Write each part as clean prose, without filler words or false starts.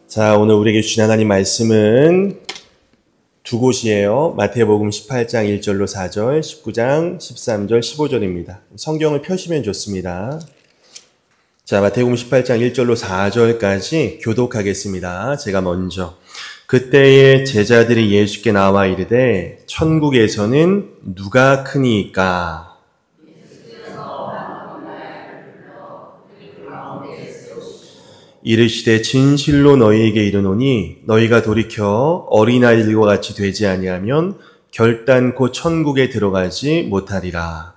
자, 오늘 우리에게 주신 하나님 말씀은 두 곳이에요. 마태복음 18장 1절로 4절, 19장 13절, 15절입니다. 성경을 펴시면 좋습니다. 자, 마태복음 18장 1절로 4절까지 교독하겠습니다. 제가 먼저. 그때에 제자들이 예수께 나와 이르되 천국에서는 누가 크니이까? 이르시되 진실로 너희에게 이르노니 너희가 돌이켜 어린아이들과 같이 되지 아니하면 결단코 천국에 들어가지 못하리라.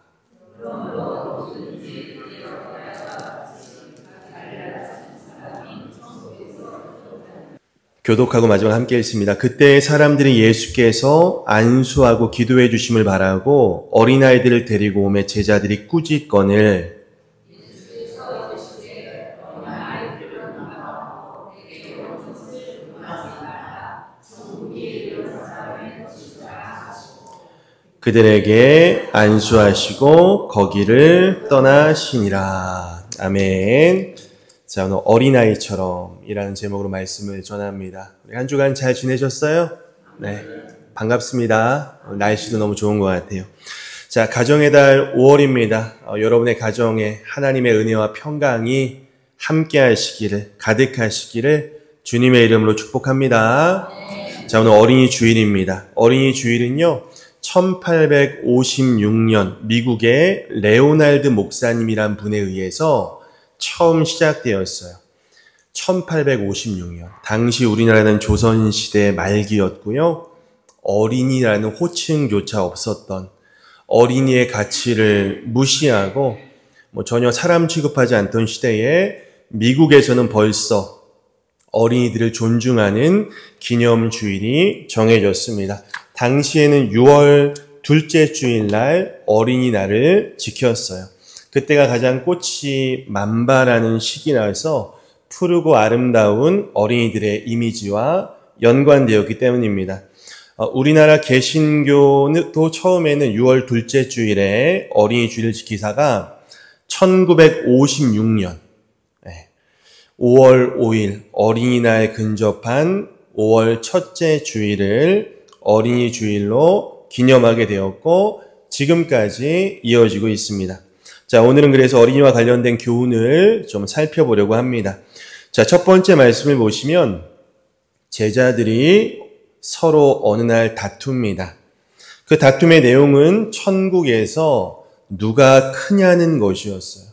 교독하고 마지막 함께 읽습니다. 그때 사람들이 예수께서 안수하고 기도해 주심을 바라고 어린아이들을 데리고 오매 제자들이 꾸짖거늘 그들에게 안수하시고 거기를 떠나시니라. 아멘. 자, 오늘 어린아이처럼이라는 제목으로 말씀을 전합니다. 우리 한 주간 잘 지내셨어요? 네, 반갑습니다. 날씨도 너무 좋은 것 같아요. 자, 가정의 달 5월입니다. 여러분의 가정에 하나님의 은혜와 평강이 함께 하시기를, 가득하시기를 주님의 이름으로 축복합니다. 자, 오늘 어린이 주일입니다. 어린이 주일은요, 1856년 미국의 레오날드 목사님이란 분에 의해서 처음 시작되었어요. 1856년. 당시 우리나라는 조선시대 말기였고요. 어린이라는 호칭조차 없었던, 어린이의 가치를 무시하고 전혀 사람 취급하지 않던 시대에 미국에서는 벌써 어린이들을 존중하는 기념주일이 정해졌습니다. 당시에는 6월 둘째 주일날 어린이날을 지켰어요. 그때가 가장 꽃이 만발하는 시기라서 푸르고 아름다운 어린이들의 이미지와 연관되었기 때문입니다. 우리나라 개신교도 처음에는 6월 둘째 주일에 어린이 주일을 지키다가 1956년 5월 5일 어린이날 근접한 5월 첫째 주일을 어린이 주일로 기념하게 되었고 지금까지 이어지고 있습니다. 자, 오늘은 그래서 어린이와 관련된 교훈을 좀 살펴보려고 합니다. 자, 첫 번째 말씀을 보시면 제자들이 서로 어느 날 다툽니다. 그 다툼의 내용은 천국에서 누가 크냐는 것이었어요.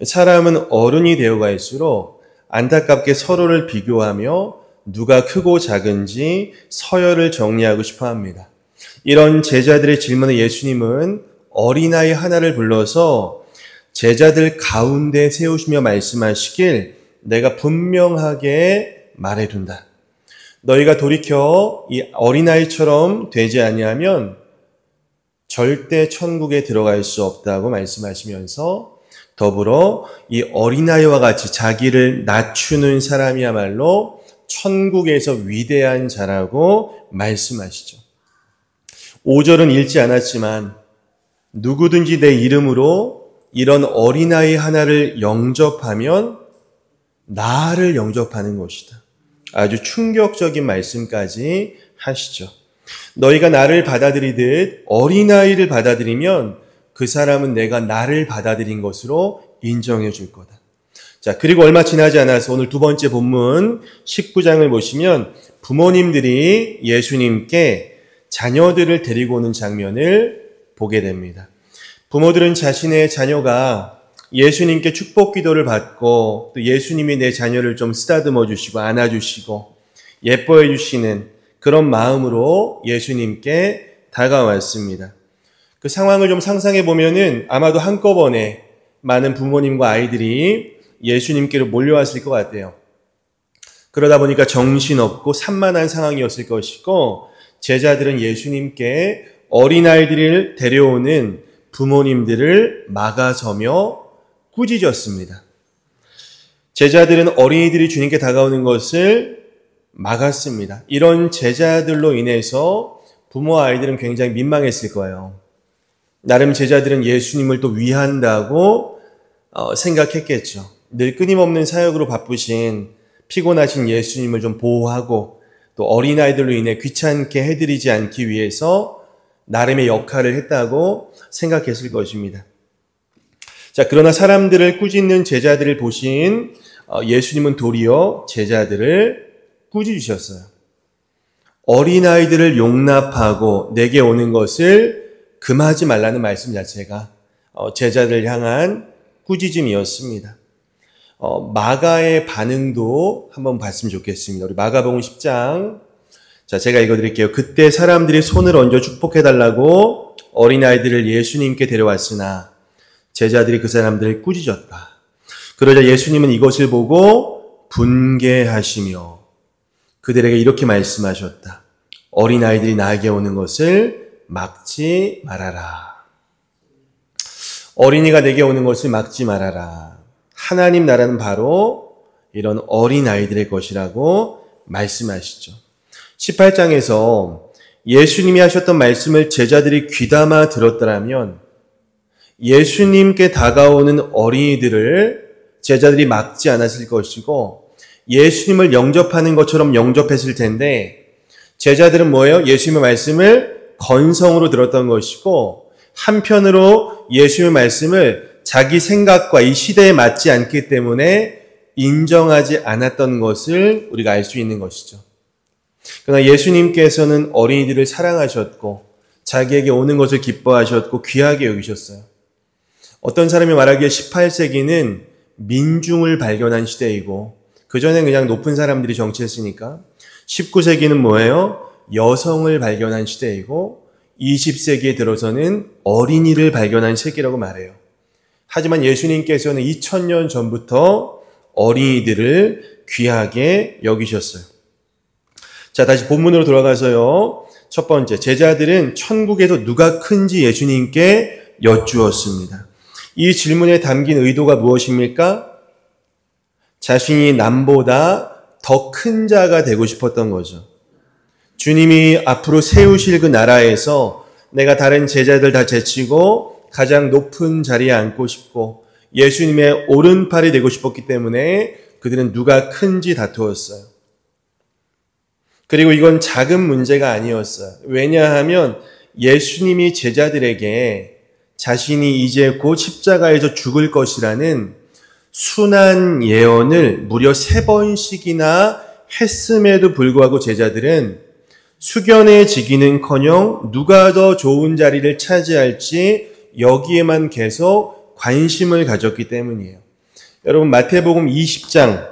사람은 어른이 되어 갈수록 안타깝게 서로를 비교하며 누가 크고 작은지 서열을 정리하고 싶어 합니다. 이런 제자들의 질문에 예수님은 어린아이 하나를 불러서 제자들 가운데 세우시며 말씀하시길 내가 분명하게 말해둔다. 너희가 돌이켜 이 어린아이처럼 되지 아니하면 절대 천국에 들어갈 수 없다고 말씀하시면서 더불어 이 어린아이와 같이 자기를 낮추는 사람이야말로 천국에서 위대한 자라고 말씀하시죠. 5절은 읽지 않았지만 누구든지 내 이름으로 이런 어린아이 하나를 영접하면 나를 영접하는 것이다. 아주 충격적인 말씀까지 하시죠. 너희가 나를 받아들이듯 어린아이를 받아들이면 그 사람은 내가 나를 받아들인 것으로 인정해 줄 거다. 자, 그리고 얼마 지나지 않아서 오늘 두 번째 본문 19장을 보시면 부모님들이 예수님께 자녀들을 데리고 오는 장면을 보게 됩니다. 부모들은 자신의 자녀가 예수님께 축복 기도를 받고 또 예수님이 내 자녀를 좀 쓰다듬어 주시고 안아주시고 예뻐해 주시는 그런 마음으로 예수님께 다가왔습니다. 그 상황을 좀 상상해 보면은 아마도 한꺼번에 많은 부모님과 아이들이 예수님께로 몰려왔을 것 같아요. 그러다 보니까 정신없고 산만한 상황이었을 것이고 제자들은 예수님께 어린아이들을 데려오는 부모님들을 막아서며 꾸짖었습니다. 제자들은 어린이들이 주님께 다가오는 것을 막았습니다. 이런 제자들로 인해서 부모 아이들은 굉장히 민망했을 거예요. 나름 제자들은 예수님을 또 위한다고 생각했겠죠. 늘 끊임없는 사역으로 바쁘신 피곤하신 예수님을 좀 보호하고 또 어린아이들로 인해 귀찮게 해드리지 않기 위해서 나름의 역할을 했다고 생각했을 것입니다. 자, 그러나 사람들을 꾸짖는 제자들을 보신 예수님은 도리어 제자들을 꾸짖으셨어요. 어린아이들을 용납하고 내게 오는 것을 금하지 말라는 말씀 자체가 제자들을 향한 꾸짖음이었습니다. 마가의 반응도 한번 봤으면 좋겠습니다. 우리 마가복음 10장. 자, 제가 읽어드릴게요. 그때 사람들이 손을 얹어 축복해달라고 어린아이들을 예수님께 데려왔으나 제자들이 그 사람들을 꾸짖었다. 그러자 예수님은 이것을 보고 분개하시며 그들에게 이렇게 말씀하셨다. 어린아이들이 나에게 오는 것을 막지 말아라. 어린이가 내게 오는 것을 막지 말아라. 하나님 나라는 바로 이런 어린아이들의 것이라고 말씀하시죠. 18장에서 예수님이 하셨던 말씀을 제자들이 귀담아 들었더라면 예수님께 다가오는 어린이들을 제자들이 막지 않았을 것이고 예수님을 영접하는 것처럼 영접했을 텐데 제자들은 뭐예요? 예수님의 말씀을 건성으로 들었던 것이고 한편으로 예수님의 말씀을 자기 생각과 이 시대에 맞지 않기 때문에 인정하지 않았던 것을 우리가 알 수 있는 것이죠. 그러나 예수님께서는 어린이들을 사랑하셨고 자기에게 오는 것을 기뻐하셨고 귀하게 여기셨어요. 어떤 사람이 말하기에 18세기는 민중을 발견한 시대이고 그전엔 그냥 높은 사람들이 정치했으니까 19세기는 뭐예요? 여성을 발견한 시대이고 20세기에 들어서는 어린이를 발견한 시기라고 말해요. 하지만 예수님께서는 2000년 전부터 어린이들을 귀하게 여기셨어요. 자, 다시 본문으로 돌아가서요. 첫 번째, 제자들은 천국에서 누가 큰지 예수님께 여쭈었습니다. 이 질문에 담긴 의도가 무엇입니까? 자신이 남보다 더 큰 자가 되고 싶었던 거죠. 주님이 앞으로 세우실 그 나라에서 내가 다른 제자들 다 제치고 가장 높은 자리에 앉고 싶고 예수님의 오른팔이 되고 싶었기 때문에 그들은 누가 큰지 다투었어요. 그리고 이건 작은 문제가 아니었어요. 왜냐하면 예수님이 제자들에게 자신이 이제 곧 십자가에서 죽을 것이라는 순한 예언을 무려 3번씩이나 했음에도 불구하고 제자들은 숙연해지기는커녕 누가 더 좋은 자리를 차지할지 여기에만 계속 관심을 가졌기 때문이에요. 여러분 마태복음 20장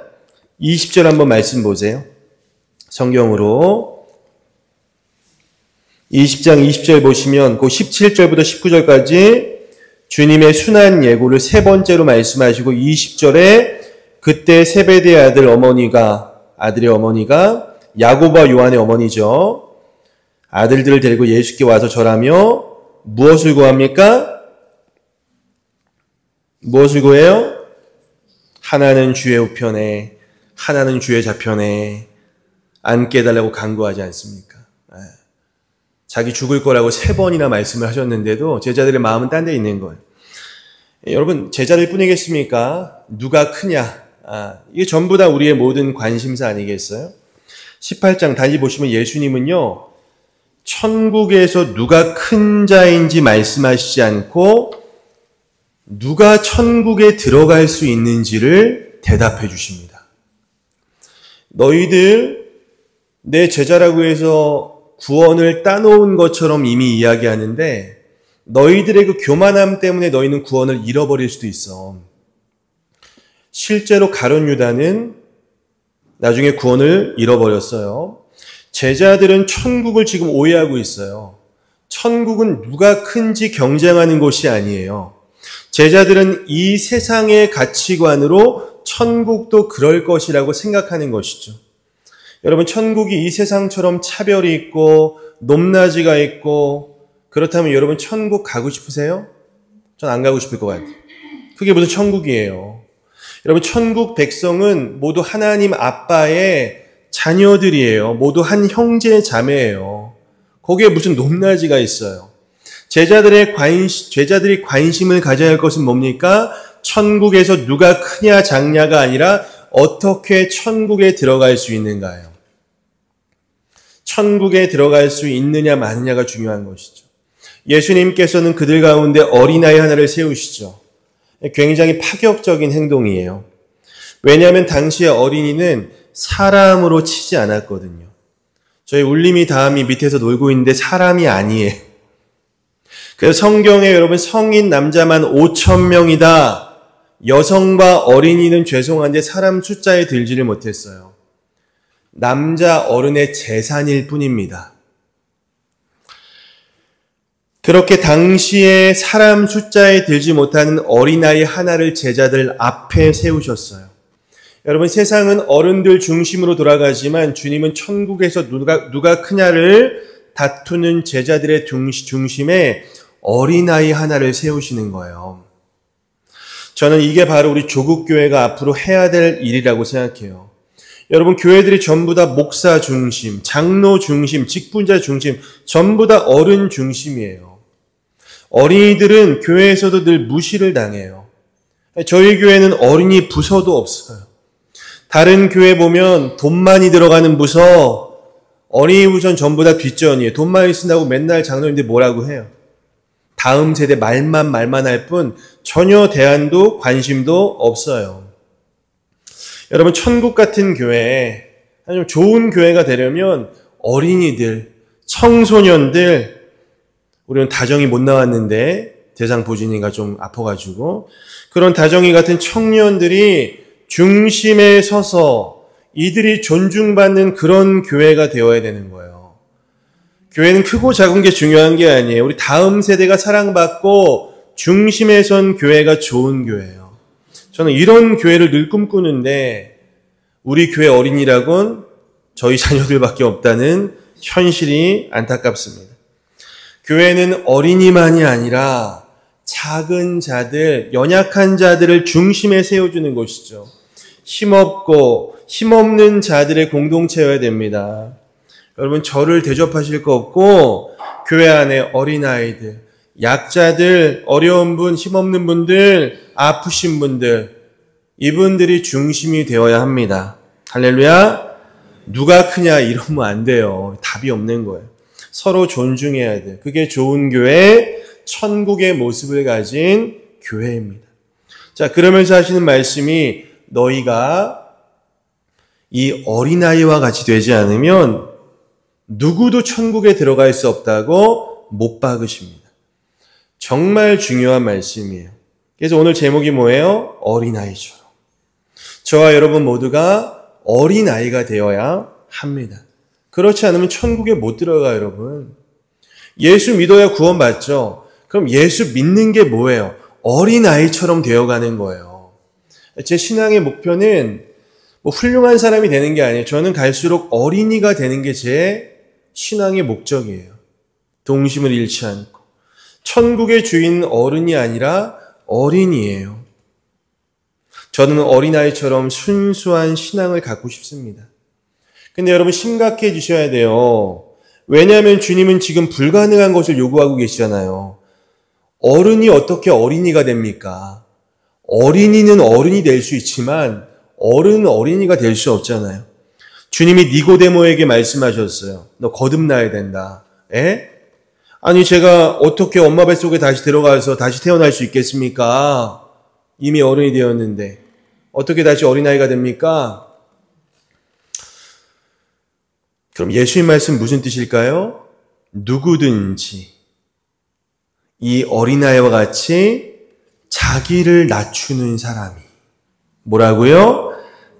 20절 한번 말씀 보세요. 성경으로 20장 20절 보시면 그 17절부터 19절까지 주님의 순한 예고를 3번째로 말씀하시고 20절에 그때 세베대의 아들의 어머니가 야고보와 요한의 어머니죠. 아들들을 데리고 예수께 와서 절하며 무엇을 구합니까? 무엇을 구해요? 하나는 주의 우편에 하나는 주의 좌편에 앉게 해달라고 간구하지 않습니까? 자기 죽을 거라고 3번이나 말씀을 하셨는데도 제자들의 마음은 딴 데 있는 거예요. 여러분 제자들 뿐이겠습니까? 누가 크냐? 이게 전부 다 우리의 모든 관심사 아니겠어요? 18장 다시 보시면 예수님은요 천국에서 누가 큰 자인지 말씀하시지 않고 누가 천국에 들어갈 수 있는지를 대답해 주십니다. 너희들 내 제자라고 해서 구원을 따놓은 것처럼 이미 이야기하는데 너희들의 그 교만함 때문에 너희는 구원을 잃어버릴 수도 있어. 실제로 가룟 유다는 나중에 구원을 잃어버렸어요. 제자들은 천국을 지금 오해하고 있어요. 천국은 누가 큰지 경쟁하는 곳이 아니에요. 제자들은 이 세상의 가치관으로 천국도 그럴 것이라고 생각하는 것이죠. 여러분 천국이 이 세상처럼 차별이 있고 높낮이가 있고 그렇다면 여러분 천국 가고 싶으세요? 전 안 가고 싶을 것 같아요. 그게 무슨 천국이에요. 여러분 천국 백성은 모두 하나님 아빠의 자녀들이에요. 모두 한 형제 자매예요. 거기에 무슨 높낮이가 있어요. 제자들이 관심을 가져야 할 것은 뭡니까? 천국에서 누가 크냐 작냐가 아니라 어떻게 천국에 들어갈 수 있는가요? 천국에 들어갈 수 있느냐 마느냐가 중요한 것이죠. 예수님께서는 그들 가운데 어린아이 하나를 세우시죠. 굉장히 파격적인 행동이에요. 왜냐하면 당시의 어린이는 사람으로 치지 않았거든요. 저희 울림이 다함이 밑에서 놀고 있는데 사람이 아니에요. 그래서 성경에 여러분 성인 남자만 5,000명이다. 여성과 어린이는 죄송한데 사람 숫자에 들지를 못했어요. 남자 어른의 재산일 뿐입니다. 그렇게 당시에 사람 숫자에 들지 못하는 어린아이 하나를 제자들 앞에 세우셨어요. 여러분 세상은 어른들 중심으로 돌아가지만 주님은 천국에서 누가 크냐를 다투는 제자들의 중심에 어린아이 하나를 세우시는 거예요. 저는 이게 바로 우리 조국교회가 앞으로 해야 될 일이라고 생각해요. 여러분 교회들이 전부 다 목사 중심, 장로 중심, 직분자 중심, 전부 다 어른 중심이에요. 어린이들은 교회에서도 늘 무시를 당해요. 저희 교회는 어린이 부서도 없어요. 다른 교회 보면 돈 많이 들어가는 부서, 어린이 부서는 전부 다 뒷전이에요. 돈 많이 쓴다고 맨날 장로님들 뭐라고 해요. 다음 세대 말만 할 뿐 전혀 대안도 관심도 없어요. 여러분 천국 같은 교회, 아니면 좋은 교회가 되려면 어린이들, 청소년들, 우리는 다정이 못 나왔는데 대상 보진이가 좀 아파가지고 그런 다정이 같은 청년들이 중심에 서서 이들이 존중받는 그런 교회가 되어야 되는 거예요. 교회는 크고 작은 게 중요한 게 아니에요. 우리 다음 세대가 사랑받고 중심에 선 교회가 좋은 교회예요. 저는 이런 교회를 늘 꿈꾸는데 우리 교회 어린이라곤 저희 자녀들밖에 없다는 현실이 안타깝습니다. 교회는 어린이만이 아니라 작은 자들, 연약한 자들을 중심에 세워주는 곳이죠. 힘없고 힘없는 자들의 공동체여야 됩니다. 여러분 저를 대접하실 거 없고 교회 안에 어린아이들, 약자들, 어려운 분, 힘없는 분들, 아프신 분들, 이분들이 중심이 되어야 합니다. 할렐루야. 누가 크냐 이러면 안 돼요. 답이 없는 거예요. 서로 존중해야 돼요. 그게 좋은 교회, 천국의 모습을 가진 교회입니다. 자, 그러면서 하시는 말씀이 너희가 이 어린아이와 같이 되지 않으면 누구도 천국에 들어갈 수 없다고 못 박으십니다. 정말 중요한 말씀이에요. 그래서 오늘 제목이 뭐예요? 어린아이처럼. 저와 여러분 모두가 어린아이가 되어야 합니다. 그렇지 않으면 천국에 못 들어가요, 여러분. 예수 믿어야 구원받죠. 그럼 예수 믿는 게 뭐예요? 어린아이처럼 되어가는 거예요. 제 신앙의 목표는 훌륭한 사람이 되는 게 아니에요. 저는 갈수록 어린이가 되는 게 제 신앙의 목적이에요. 동심을 잃지 않고. 천국의 주인은 어른이 아니라 어린이에요. 저는 어린아이처럼 순수한 신앙을 갖고 싶습니다. 근데 여러분 심각해 주셔야 돼요. 왜냐하면 주님은 지금 불가능한 것을 요구하고 계시잖아요. 어른이 어떻게 어린이가 됩니까? 어린이는 어른이 될 수 있지만 어른은 어린이가 될 수 없잖아요. 주님이 니고데모에게 말씀하셨어요. 너 거듭나야 된다. 에? 아니 제가 어떻게 엄마 뱃속에 다시 들어가서 다시 태어날 수 있겠습니까? 이미 어른이 되었는데 어떻게 다시 어린아이가 됩니까? 그럼 예수님 말씀 무슨 뜻일까요? 누구든지 이 어린아이와 같이 자기를 낮추는 사람이 뭐라고요?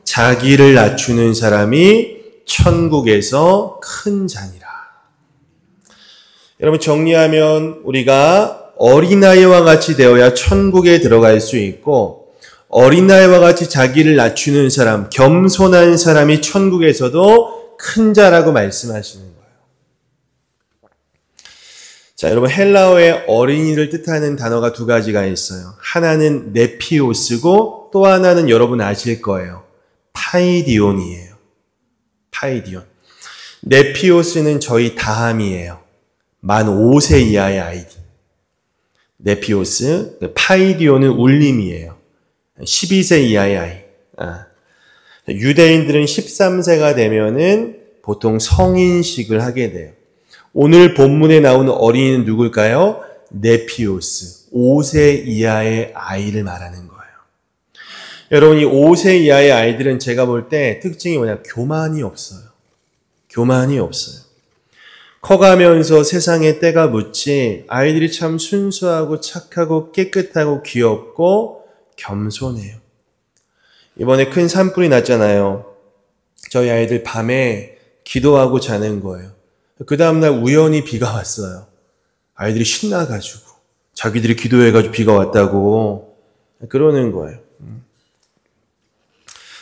자기를 낮추는 사람이 천국에서 큰 자니라. 여러분 정리하면 우리가 어린아이와 같이 되어야 천국에 들어갈 수 있고 어린아이와 같이 자기를 낮추는 사람, 겸손한 사람이 천국에서도 큰 자라고 말씀하시는 거예요. 자, 여러분 헬라어에 어린이를 뜻하는 단어가 두 가지가 있어요. 하나는 네피오스고 또 하나는 여러분 아실 거예요. 파이디온이에요. 파이디온. 네피오스는 저희 다함이에요. 만 5세 이하의 아이들. 네피오스. 파이디온은 울림이에요. 12세 이하의 아이. 유대인들은 13세가 되면은 보통 성인식을 하게 돼요. 오늘 본문에 나오는 어린이는 누굴까요? 네피오스, 5세 이하의 아이를 말하는 거예요. 여러분, 이 5세 이하의 아이들은 제가 볼 때 특징이 뭐냐? 교만이 없어요. 교만이 없어요. 커가면서 세상에 때가 묻지 아이들이 참 순수하고 착하고 깨끗하고 귀엽고 겸손해요. 이번에 큰 산불이 났잖아요. 저희 아이들 밤에 기도하고 자는 거예요. 그 다음날 우연히 비가 왔어요. 아이들이 신나가지고 자기들이 기도해가지고 비가 왔다고 그러는 거예요.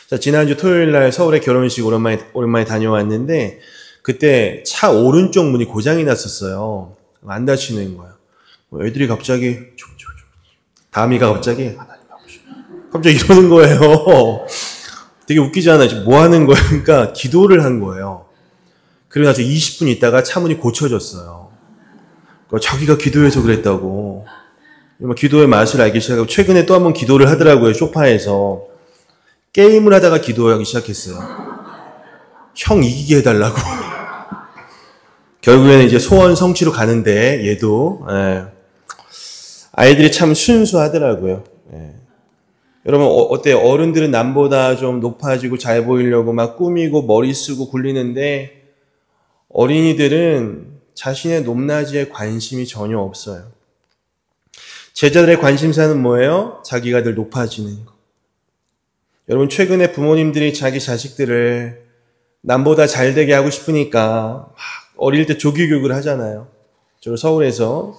자, 지난주 토요일날 서울에 결혼식 오랜만에 다녀왔는데 그때 차 오른쪽 문이 고장이 났었어요. 안 닫히는 거예요. 애들이 갑자기 다미가 갑자기 이러는 거예요. 되게 웃기잖아요. 뭐 하는 거예요? 그러니까 기도를 한 거예요. 그리고 나서 20분 있다가 차 문이 고쳐졌어요. 그러니까 자기가 기도해서 그랬다고. 기도의 맛을 알기 시작하고 최근에 또 한 번 기도를 하더라고요. 소파에서. 게임을 하다가 기도하기 시작했어요. 형 이기게 해달라고. 결국에는 이제 소원 성취로 가는데 얘도 아이들이 참 순수하더라고요. 여러분 어때요? 어른들은 남보다 좀 높아지고 잘 보이려고 막 꾸미고 머리 쓰고 굴리는데 어린이들은 자신의 높낮이에 관심이 전혀 없어요. 제자들의 관심사는 뭐예요? 자기가 늘 높아지는 거. 여러분 최근에 부모님들이 자기 자식들을 남보다 잘 되게 하고 싶으니까 막 어릴 때 조기교육을 하잖아요. 저 서울에서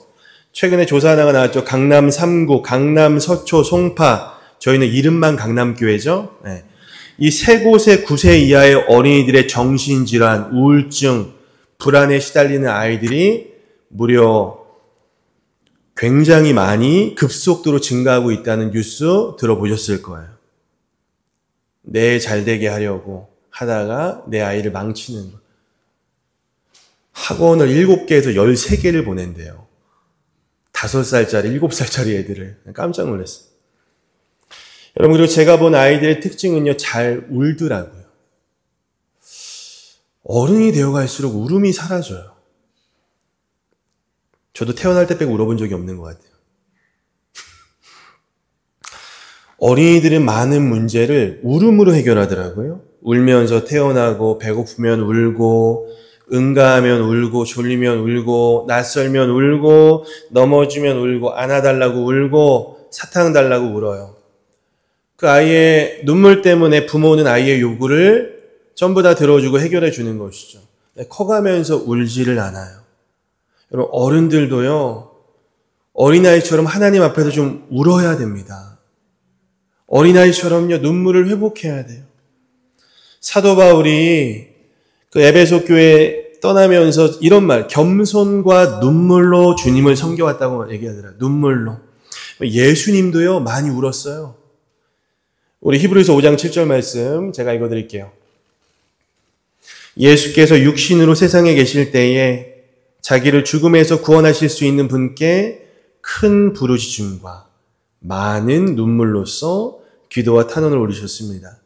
최근에 조사 하나가 나왔죠. 강남 3구, 강남 서초, 송파. 저희는 이름만 강남교회죠. 이 세 곳의 9세 이하의 어린이들의 정신질환, 우울증, 불안에 시달리는 아이들이 무려 굉장히 많이 급속도로 증가하고 있다는 뉴스 들어보셨을 거예요. 내 잘되게 하려고 하다가 내 아이를 망치는 거. 학원을 7개에서 13개를 보낸대요. 5살짜리, 7살짜리 애들을. 깜짝 놀랐어요. 여러분, 그리고 제가 본 아이들의 특징은요, 잘 울더라고요. 어른이 되어갈수록 울음이 사라져요. 저도 태어날 때 빼고 울어본 적이 없는 것 같아요. 어린이들은 많은 문제를 울음으로 해결하더라고요. 울면서 태어나고, 배고프면 울고, 응가하면 울고, 졸리면 울고, 낯설면 울고, 넘어지면 울고, 안아달라고 울고, 사탕 달라고 울어요. 그 아이의 눈물 때문에 부모는 아이의 요구를 전부 다 들어주고 해결해 주는 것이죠. 커가면서 울지를 않아요. 여러분, 어른들도요, 어린아이처럼 하나님 앞에서 좀 울어야 됩니다. 어린아이처럼요, 눈물을 회복해야 돼요. 사도 바울이 그 에베소 교회 떠나면서 이런 말, 겸손과 눈물로 주님을 섬겨왔다고 얘기하더라고요. 눈물로. 예수님도요, 많이 울었어요. 우리 히브리서 5장 7절 말씀 제가 읽어드릴게요. 예수께서 육신으로 세상에 계실 때에 자기를 죽음에서 구원하실 수 있는 분께 큰 부르짖음과 많은 눈물로써 기도와 탄원을 올리셨습니다.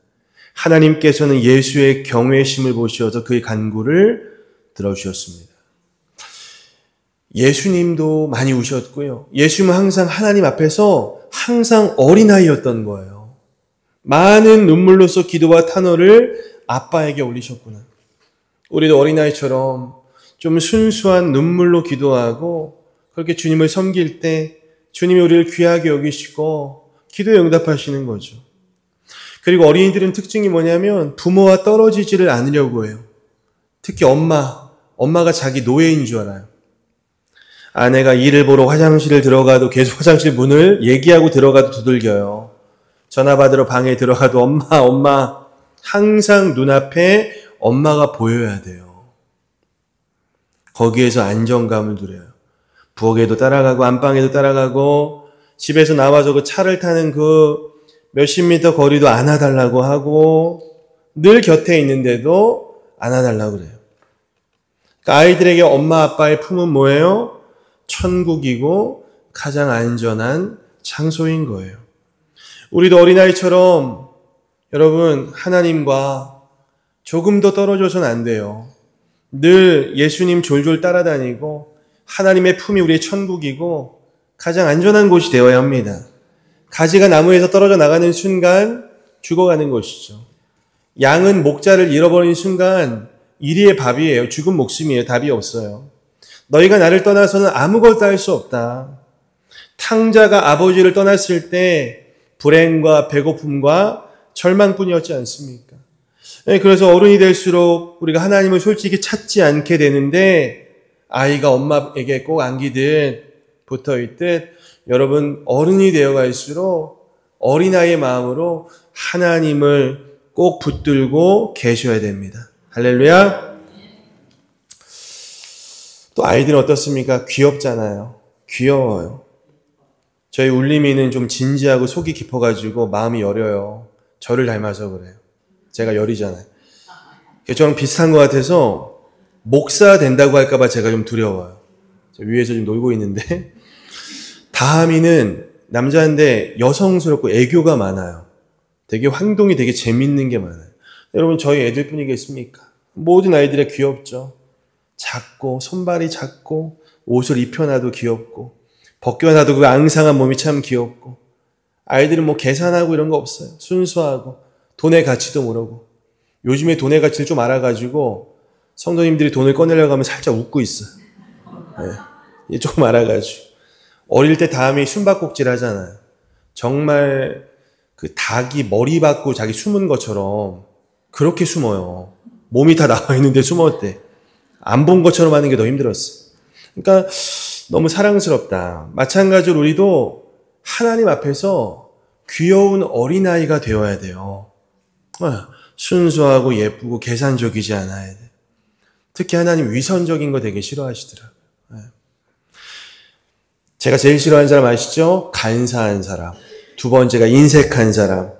하나님께서는 예수의 경외심을 보셔서 그의 간구를 들어주셨습니다. 예수님도 많이 우셨고요. 예수님은 항상 하나님 앞에서 항상 어린아이였던 거예요. 많은 눈물로써 기도와 탄원을 아빠에게 올리셨구나. 우리도 어린아이처럼 좀 순수한 눈물로 기도하고 그렇게 주님을 섬길 때 주님이 우리를 귀하게 여기시고 기도에 응답하시는 거죠. 그리고 어린이들은 특징이 뭐냐면 부모와 떨어지지를 않으려고 해요. 특히 엄마가 자기 노예인 줄 알아요. 아내가 일을 보러 화장실을 들어가도 계속 화장실 문을 얘기하고 들어가도 두들겨요. 전화 받으러 방에 들어가도 엄마 항상 눈앞에 엄마가 보여야 돼요. 거기에서 안정감을 누려요. 부엌에도 따라가고 안방에도 따라가고 집에서 나와서 그 차를 타는 그 몇십 미터 거리도 안아달라고 하고 늘 곁에 있는데도 안아달라고 그래요. 그러니까 아이들에게 엄마 아빠의 품은 뭐예요? 천국이고 가장 안전한 장소인 거예요. 우리도 어린아이처럼 여러분, 하나님과 조금 더 떨어져서는 안 돼요. 늘 예수님 졸졸 따라다니고 하나님의 품이 우리의 천국이고 가장 안전한 곳이 되어야 합니다. 가지가 나무에서 떨어져 나가는 순간 죽어가는 것이죠. 양은 목자를 잃어버린 순간 이리의 밥이에요. 죽은 목숨이에요. 답이 없어요. 너희가 나를 떠나서는 아무것도 할 수 없다. 탕자가 아버지를 떠났을 때 불행과 배고픔과 절망뿐이었지 않습니까? 그래서 어른이 될수록 우리가 하나님을 솔직히 찾지 않게 되는데 아이가 엄마에게 꼭 안기듯 붙어있듯 여러분 어른이 되어갈수록 어린아이의 마음으로 하나님을 꼭 붙들고 계셔야 됩니다. 할렐루야. 또 아이들은 어떻습니까? 귀엽잖아요. 귀여워요. 저희 울림이는 좀 진지하고 속이 깊어가지고 마음이 여려요. 저를 닮아서 그래요. 제가 열이잖아요. 저랑 비슷한 것 같아서 목사 된다고 할까봐 제가 좀 두려워요. 저 위에서 좀 놀고 있는데 다함이는 남자인데 여성스럽고 애교가 많아요. 되게 행동이 되게 재밌는 게 많아요. 여러분 저희 애들뿐이겠습니까? 모든 아이들이 귀엽죠. 작고 손발이 작고 옷을 입혀놔도 귀엽고 벗겨놔도 그 앙상한 몸이 참 귀엽고 아이들은 뭐 계산하고 이런 거 없어요. 순수하고 돈의 가치도 모르고 요즘에 돈의 가치를 좀 알아가지고 성도님들이 돈을 꺼내려고 하면 살짝 웃고 있어요. 네. 조금 알아가지고 어릴 때 다음이 숨바꼭질 하잖아요. 정말 그 닭이 머리 받고 자기 숨은 것처럼 그렇게 숨어요. 몸이 다 나와 있는데 숨었대. 안 본 것처럼 하는 게 더 힘들었어. 그러니까 너무 사랑스럽다. 마찬가지로 우리도 하나님 앞에서 귀여운 어린아이가 되어야 돼요. 순수하고 예쁘고 계산적이지 않아야 돼. 특히 하나님 위선적인 거 되게 싫어하시더라고요. 제가 제일 싫어하는 사람 아시죠? 간사한 사람. 두 번째가 인색한 사람.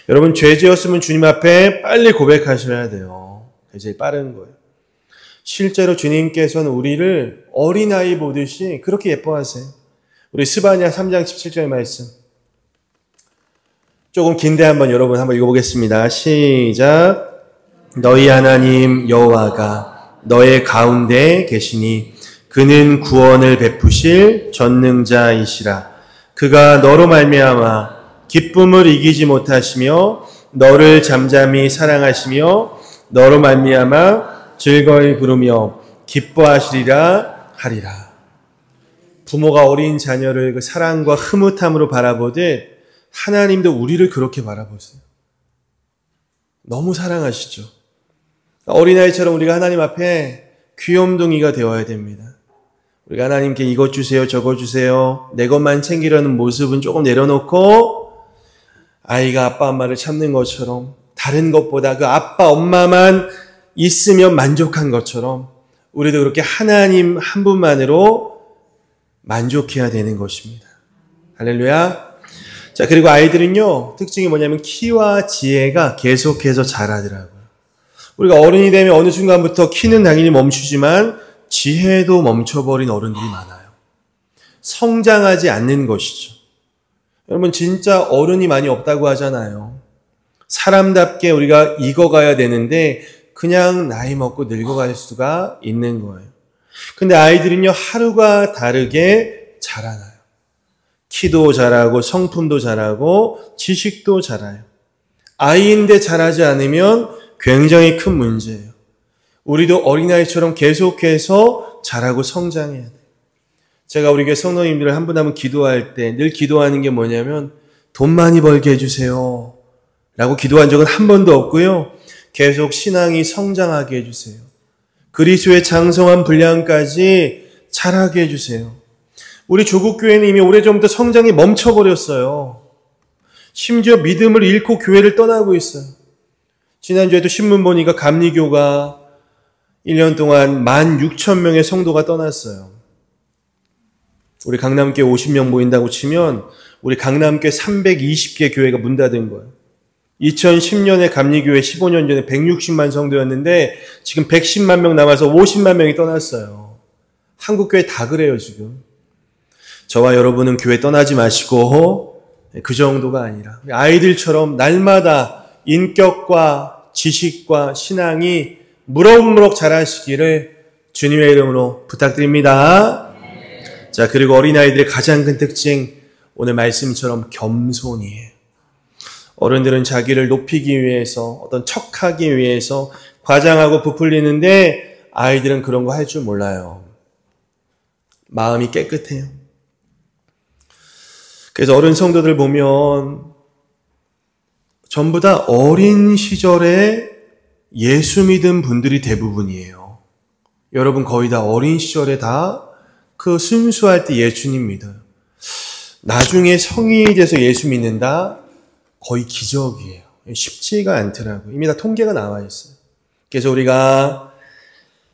여러분 죄 지었으면 주님 앞에 빨리 고백하셔야 돼요. 그게 제일 빠른 거예요. 실제로 주님께서는 우리를 어린아이 보듯이 그렇게 예뻐하세요. 우리 스바냐 3장 17절 말씀. 조금 긴데 한번 여러분 한번 읽어보겠습니다. 시작. 너희 하나님 여호와가 너의 가운데 계시니 그는 구원을 베푸실 전능자이시라. 그가 너로 말미암아 기쁨을 이기지 못하시며 너를 잠잠히 사랑하시며 너로 말미암아 즐거이 부르며 기뻐하시리라 하리라. 부모가 어린 자녀를 그 사랑과 흐뭇함으로 바라보듯 하나님도 우리를 그렇게 바라보세요. 너무 사랑하시죠. 어린아이처럼 우리가 하나님 앞에 귀염둥이가 되어야 됩니다. 우리가 하나님께 이것 주세요, 저것 주세요, 내 것만 챙기려는 모습은 조금 내려놓고 아이가 아빠 엄마를 참는 것처럼 다른 것보다 그 아빠 엄마만 있으면 만족한 것처럼 우리도 그렇게 하나님 한 분만으로 만족해야 되는 것입니다. 할렐루야. 자, 그리고 아이들은요, 특징이 뭐냐면 키와 지혜가 계속해서 자라더라고요. 우리가 어른이 되면 어느 순간부터 키는 당연히 멈추지만 지혜도 멈춰버린 어른들이 많아요. 성장하지 않는 것이죠. 여러분 진짜 어른이 많이 없다고 하잖아요. 사람답게 우리가 익어가야 되는데 그냥 나이 먹고 늙어갈 수가 있는 거예요. 근데 아이들은요 하루가 다르게 자라나요. 키도 자라고 성품도 자라고 지식도 자라요. 아이인데 자라지 않으면 굉장히 큰 문제예요. 우리도 어린아이처럼 계속해서 자라고 성장해야 돼요. 제가 우리 교회 성도님들을 한 분 한 분 기도할 때 늘 기도하는 게 뭐냐면 돈 많이 벌게 해주세요 라고 기도한 적은 한 번도 없고요. 계속 신앙이 성장하게 해주세요. 그리스도의 장성한 분량까지 자라게 해주세요. 우리 조국교회는 이미 오래전부터 성장이 멈춰버렸어요. 심지어 믿음을 잃고 교회를 떠나고 있어요. 지난주에도 신문 보니까 감리교가 1년 동안 16,000명의 성도가 떠났어요. 우리 강남교회 50명 모인다고 치면 우리 강남교회 320개 교회가 문 닫은 거예요. 2010년에 감리교회 15년 전에 160만 성도였는데 지금 110만 명 남아서 50만 명이 떠났어요. 한국교회 다 그래요 지금. 저와 여러분은 교회 떠나지 마시고 그 정도가 아니라 아이들처럼 날마다 인격과 지식과 신앙이 무럭무럭 자라시기를 주님의 이름으로 부탁드립니다. 자, 그리고 어린아이들의 가장 큰 특징, 오늘 말씀처럼 겸손이에요. 어른들은 자기를 높이기 위해서, 어떤 척하기 위해서 과장하고 부풀리는데 아이들은 그런 거 할 줄 몰라요. 마음이 깨끗해요. 그래서 어른 성도들 보면 전부 다 어린 시절에 예수 믿은 분들이 대부분이에요. 여러분 거의 다 어린 시절에 다 그 순수할 때 예수님 믿어요. 나중에 성인이 돼서 예수 믿는다? 거의 기적이에요. 쉽지가 않더라고요. 이미 다 통계가 나와 있어요. 그래서 우리가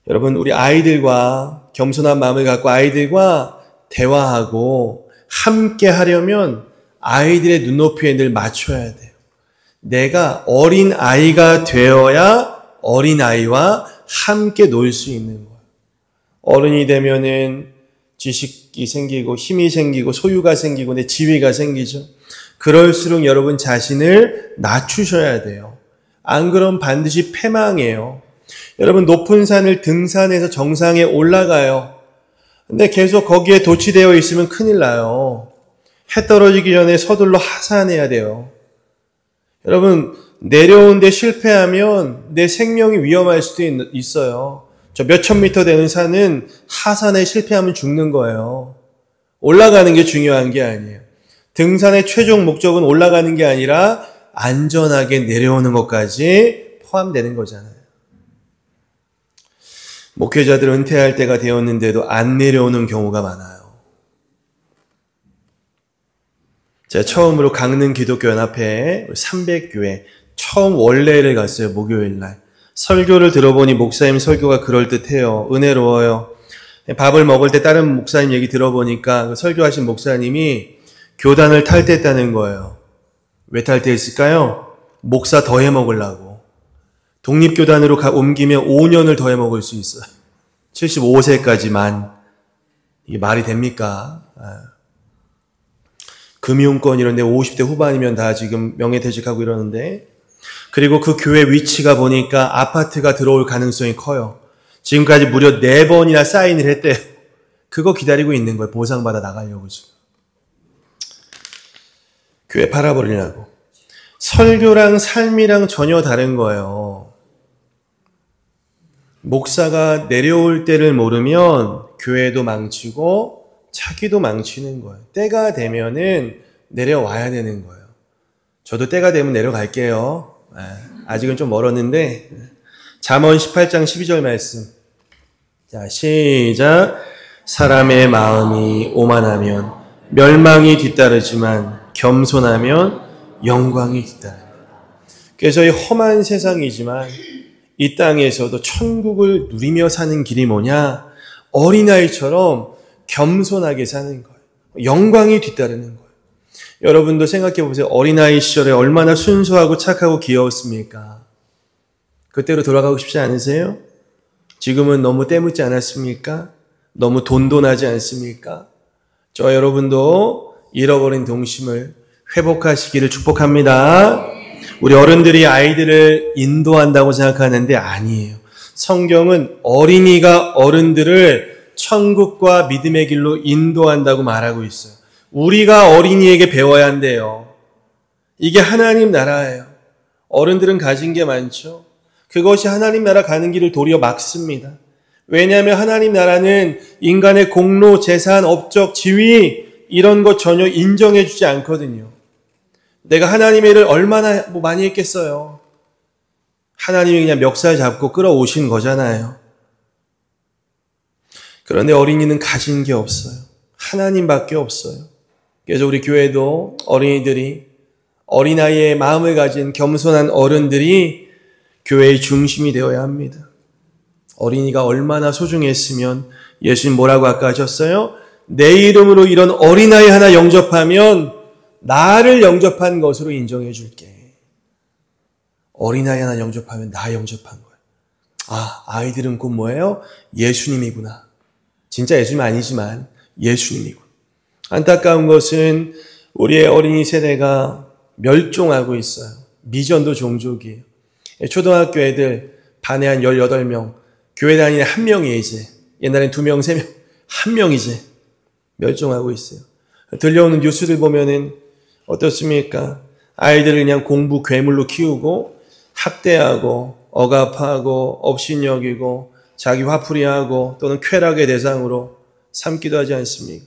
여러분 우리 아이들과 겸손한 마음을 갖고 아이들과 대화하고 함께 하려면 아이들의 눈높이에 늘 맞춰야 돼요. 내가 어린 아이가 되어야 어린 아이와 함께 놀 수 있는 거예요. 어른이 되면은 지식이 생기고 힘이 생기고 소유가 생기고 내 지위가 생기죠. 그럴수록 여러분 자신을 낮추셔야 돼요. 안 그러면 반드시 패망해요. 여러분 높은 산을 등산해서 정상에 올라가요. 근데 계속 거기에 도취되어 있으면 큰일 나요. 해 떨어지기 전에 서둘러 하산해야 돼요. 여러분 내려오는데 실패하면 내 생명이 위험할 수도 있어요. 저 몇천 미터 되는 산은 하산에 실패하면 죽는 거예요. 올라가는 게 중요한 게 아니에요. 등산의 최종 목적은 올라가는 게 아니라 안전하게 내려오는 것까지 포함되는 거잖아요. 목회자들 은퇴할 때가 되었는데도 안 내려오는 경우가 많아요. 제가 처음으로 강릉 기독교연합회 300교회 처음 원래를 갔어요. 목요일 날. 설교를 들어보니 목사님 설교가 그럴듯해요. 은혜로워요. 밥을 먹을 때 다른 목사님 얘기 들어보니까 그 설교하신 목사님이 교단을 탈퇴했다는 거예요. 왜 탈퇴했을까요? 목사 더 해먹으려고. 독립교단으로 옮기면 5년을 더 해먹을 수 있어요. 75세까지만. 이게 말이 됩니까? 금융권 이런 데 50대 후반이면 다 지금 명예퇴직하고 이러는데, 그리고 그 교회 위치가 보니까 아파트가 들어올 가능성이 커요. 지금까지 무려 4번이나 사인을 했대요. 그거 기다리고 있는 거예요. 보상받아 나가려고 지금. 교회 팔아버리려고. 설교랑 삶이랑 전혀 다른 거예요. 목사가 내려올 때를 모르면 교회도 망치고 자기도 망치는 거예요. 때가 되면은 내려와야 되는 거예요. 저도 때가 되면 내려갈게요. 아직은 좀 멀었는데. 잠언 18장 12절 말씀. 자, 시작. 사람의 마음이 오만하면 멸망이 뒤따르지만 겸손하면 영광이 뒤따릅니다. 그래서 이 험한 세상이지만 이 땅에서도 천국을 누리며 사는 길이 뭐냐? 어린아이처럼 겸손하게 사는 거예요. 영광이 뒤따르는 거예요. 여러분도 생각해 보세요. 어린아이 시절에 얼마나 순수하고 착하고 귀여웠습니까? 그때로 돌아가고 싶지 않으세요? 지금은 너무 때묻지 않았습니까? 너무 돈돈하지 않습니까? 저 여러분도 잃어버린 동심을 회복하시기를 축복합니다. 우리 어른들이 아이들을 인도한다고 생각하는데 아니에요. 성경은 어린이가 어른들을 천국과 믿음의 길로 인도한다고 말하고 있어요. 우리가 어린이에게 배워야 한대요. 이게 하나님 나라예요. 어른들은 가진 게 많죠. 그것이 하나님 나라 가는 길을 도리어 막습니다. 왜냐하면 하나님 나라는 인간의 공로, 재산, 업적, 지위 이런 것 전혀 인정해 주지 않거든요. 내가 하나님의 일을 얼마나 많이 했겠어요. 하나님이 그냥 멱살 잡고 끌어오신 거잖아요. 그런데 어린이는 가진 게 없어요. 하나님밖에 없어요. 그래서 우리 교회도 어린이들이, 어린아이의 마음을 가진 겸손한 어른들이 교회의 중심이 되어야 합니다. 어린이가 얼마나 소중했으면 예수님 뭐라고 아까 하셨어요? 내 이름으로 이런 어린아이 하나 영접하면 나를 영접한 것으로 인정해 줄게. 어린아이 하나 영접하면 나 영접한 거예요. 아, 아이들은 곧 뭐예요? 예수님이구나. 진짜 예수님 아니지만 예수님이군. 안타까운 것은 우리의 어린이 세대가 멸종하고 있어요. 미전도 종족이에요. 초등학교 애들 반에 한 18명, 교회 다니는 한 명이 이제, 옛날엔 2명, 3명, 한 명 이제 멸종하고 있어요. 들려오는 뉴스들 보면은 어떻습니까? 아이들을 그냥 공부 괴물로 키우고 학대하고 억압하고 업신여기고 자기 화풀이하고 또는 쾌락의 대상으로 삼기도 하지 않습니까?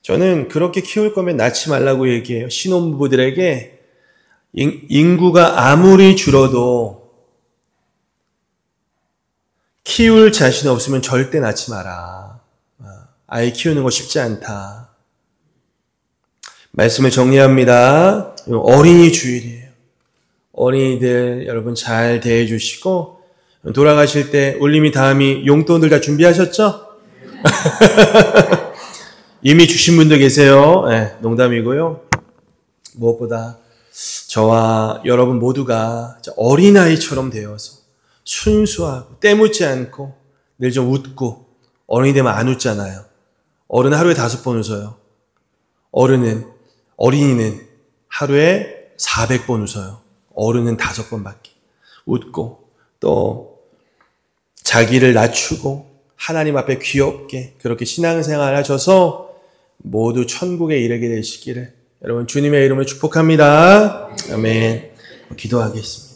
저는 그렇게 키울 거면 낳지 말라고 얘기해요. 신혼부부들에게 인구가 아무리 줄어도 키울 자신 없으면 절대 낳지 마라. 아이 키우는 거 쉽지 않다. 말씀을 정리합니다. 어린이 주일이에요. 어린이들 여러분 잘 대해 주시고 돌아가실 때 울림이 다음이 용돈들 다 준비하셨죠? 이미 주신 분도 계세요. 네, 농담이고요. 무엇보다 저와 여러분 모두가 어린아이처럼 되어서 순수하고 때묻지 않고 늘 좀 웃고, 어른이 되면 안 웃잖아요. 어른은 하루에 5번 웃어요. 어린이는 하루에 400번 웃어요. 어른은 5번밖에. 웃고 또 자기를 낮추고 하나님 앞에 귀엽게 그렇게 신앙생활 하셔서 모두 천국에 이르게 되시기를 여러분 주님의 이름으로 축복합니다. 아멘. 기도하겠습니다.